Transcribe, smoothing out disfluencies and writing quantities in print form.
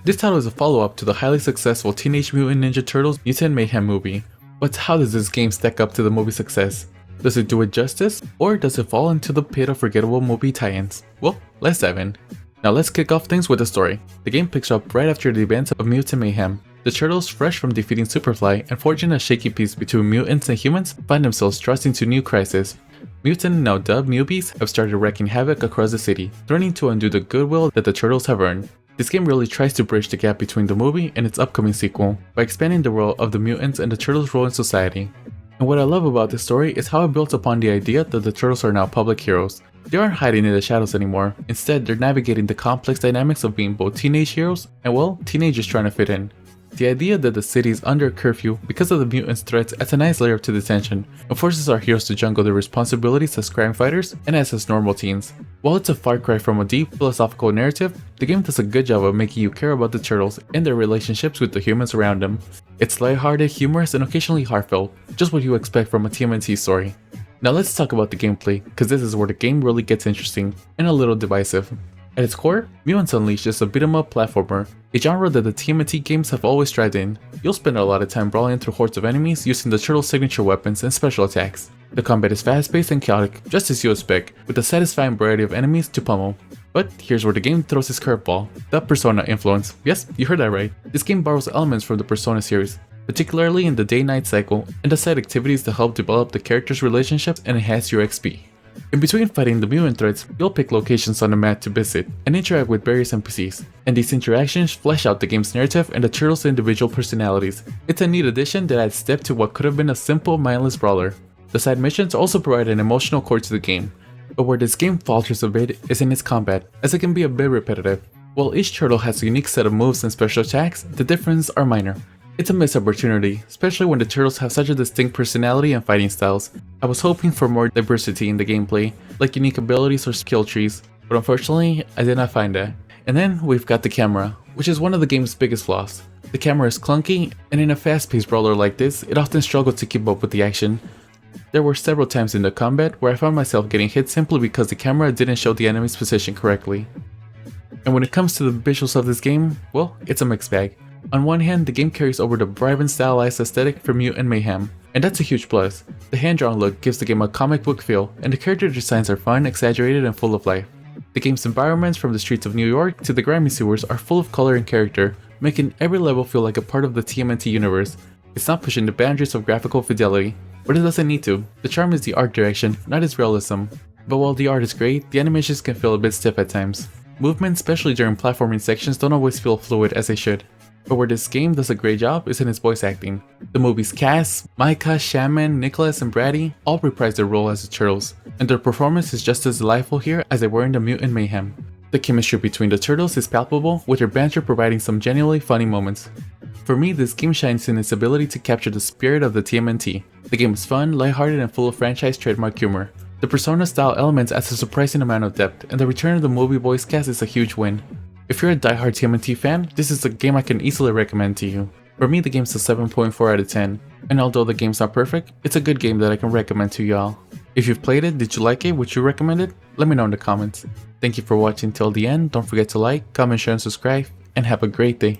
This title is a follow-up to the highly successful Teenage Mutant Ninja Turtles Mutant Mayhem movie. But how does this game stack up to the movie's success? Does it do it justice, or does it fall into the pit of forgettable movie tie-ins? Well, let's dive in. Now let's kick off things with the story. The game picks up right after the events of Mutant Mayhem. The Turtles, fresh from defeating Superfly and forging a shaky peace between mutants and humans, find themselves thrust into a new crisis. Mutant, now dubbed Mubies, have started wreaking havoc across the city, threatening to undo the goodwill that the Turtles have earned. This game really tries to bridge the gap between the movie and its upcoming sequel, by expanding the world of the mutants and the Turtles' role in society. And what I love about this story is how it builds upon the idea that the Turtles are now public heroes. They aren't hiding in the shadows anymore. Instead, they're navigating the complex dynamics of being both teenage heroes and, well, teenagers trying to fit in. The idea that the city is under curfew because of the mutants' threats adds a nice layer to the tension and forces our heroes to juggle their responsibilities as crime fighters and as normal teens. While it's a far cry from a deep philosophical narrative, the game does a good job of making you care about the Turtles and their relationships with the humans around them. It's lighthearted, humorous, and occasionally heartfelt, just what you expect from a TMNT story. Now let's talk about the gameplay, cause this is where the game really gets interesting and a little divisive. At its core, Mutants Unleashed is a beat-em-up platformer, a genre that the TMNT games have always thrived in. You'll spend a lot of time brawling through hordes of enemies using the Turtles' signature weapons and special attacks. The combat is fast-paced and chaotic, just as you expect, with a satisfying variety of enemies to pummel. But here's where the game throws its curveball: the Persona influence. Yes, you heard that right. This game borrows elements from the Persona series, particularly in the day-night cycle and the side activities that help develop the characters' relationships and enhance your XP. In between fighting the mutant threats, you'll pick locations on the map to visit and interact with various NPCs, and these interactions flesh out the game's narrative and the Turtles' individual personalities. It's a neat addition that adds depth to what could have been a simple, mindless brawler. The side missions also provide an emotional core to the game, but where this game falters a bit is in its combat, as it can be a bit repetitive. While each turtle has a unique set of moves and special attacks, the differences are minor. It's a missed opportunity, especially when the Turtles have such a distinct personality and fighting styles. I was hoping for more diversity in the gameplay, like unique abilities or skill trees, but unfortunately, I did not find that. And then we've got the camera, which is one of the game's biggest flaws. The camera is clunky, and in a fast-paced brawler like this, it often struggled to keep up with the action. There were several times in the combat where I found myself getting hit simply because the camera didn't show the enemy's position correctly. And when it comes to the visuals of this game, well, it's a mixed bag. On one hand, the game carries over the vibrant stylized aesthetic from Mutant Mayhem, and that's a huge plus. The hand-drawn look gives the game a comic book feel, and the character designs are fun, exaggerated, and full of life. The game's environments, from the streets of New York to the grimy sewers, are full of color and character, making every level feel like a part of the TMNT universe. It's not pushing the boundaries of graphical fidelity, but it doesn't need to. The charm is the art direction, not its realism. But while the art is great, the animations can feel a bit stiff at times. Movement, especially during platforming sections, don't always feel fluid as they should. But where this game does a great job is in its voice acting. The movie's cast, Micah, Shaman, Nicholas, and Brady all reprise their role as the Turtles, and their performance is just as delightful here as they were in the Mutant Mayhem. The chemistry between the Turtles is palpable, with their banter providing some genuinely funny moments. For me, this game shines in its ability to capture the spirit of the TMNT. The game is fun, lighthearted, and full of franchise trademark humor. The Persona-style elements adds a surprising amount of depth, and the return of the movie voice cast is a huge win. If you're a diehard TMNT fan, this is a game I can easily recommend to you. For me, the game's a 7.4 out of 10, and although the game's not perfect, it's a good game that I can recommend to y'all. If you've played it, did you like it? Would you recommend it? Let me know in the comments. Thank you for watching till the end. Don't forget to like, comment, share, and subscribe, and have a great day.